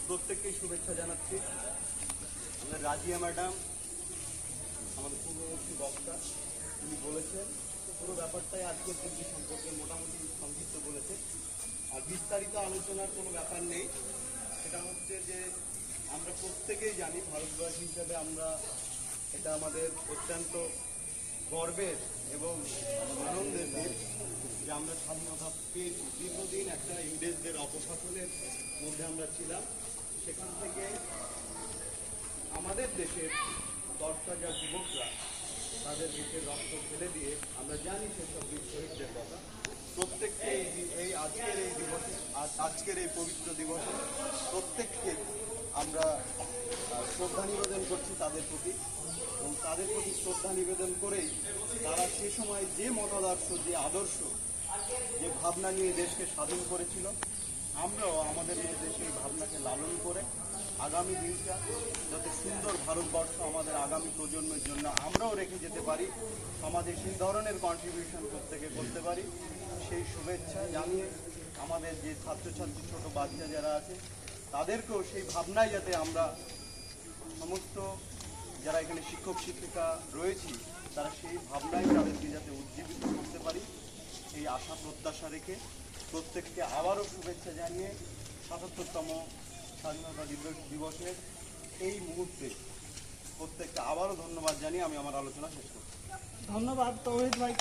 প্রত্যেককেই শুভেচ্ছা জানাচ্ছি। আমাদের রাজিয়া ম্যাডাম, আমাদের পূর্ববর্তী বক্তা, তিনি বলেছেন পুরো ব্যাপারটাই আজকের দিল্লি সম্পর্কে মোটামুটি সংক্ষিপ্ত বলেছে। আর বিস্তারিত আলোচনার কোনো ব্যাপার নেই। সেটা হচ্ছে যে আমরা প্রত্যেকেই জানি, ভারতবাসী হিসাবে আমরা, এটা আমাদের অত্যন্ত গর্বের এবং আনন্দের দিন যে আমরা স্বাধীনতা পেয়েছি। দীর্ঘদিন একটা ইংরেজদের অপশাসনের মধ্যে আমরা ছিলাম। সেখান থেকে আমাদের দেশের 10,000 যুবকরা তাদের দেশের রক্ত ফেলে দিয়ে, আমরা জানি সেসব বীর শহীদদের কথা, প্রত্যেককে এই আজকের এই পবিত্র দিবসে প্রত্যেককে আমরা শ্রদ্ধা নিবেদন করছি তাদের প্রতি। এবং তাদের প্রতি শ্রদ্ধা নিবেদন করেই তারা সে সময় যে মতাদর্শ, যে আদর্শ, যে ভাবনা নিয়ে দেশকে স্বাধীন করেছিল, আমরাও আমাদের মধ্যে সেই ভাবনাকে লালন করে আগামী দিনটা যাতে সুন্দর ভারতবর্ষ আমাদের আগামী প্রজন্মের জন্য আমরাও রেখে যেতে পারি, সমাজে সেই ধরনের কন্ট্রিবিউশন প্রত্যেকে করতে পারি, সেই শুভেচ্ছা জানিয়ে আমাদের যে ছাত্রছাত্রী, ছোট বাচ্চা যারা আছে, তাদেরকেও সেই ভাবনায় যাতে আমরা সমস্ত যারা এখানে শিক্ষক শিক্ষিকা রয়েছি, তারা সেই ভাবনায় তাদেরকে যাতে উজ্জীবিত করতে পারি, এই আশা প্রত্যাশা রেখে প্রত্যেককে আবারও শুভেচ্ছা জানিয়ে ৭৭তম স্বাধীনতা দিবসের এই মুহূর্তে প্রত্যেককে আবারও ধন্যবাদ জানিয়ে আমি আমার আলোচনা শেষ করছি। ধন্যবাদ তৌহিদ ভাইকে।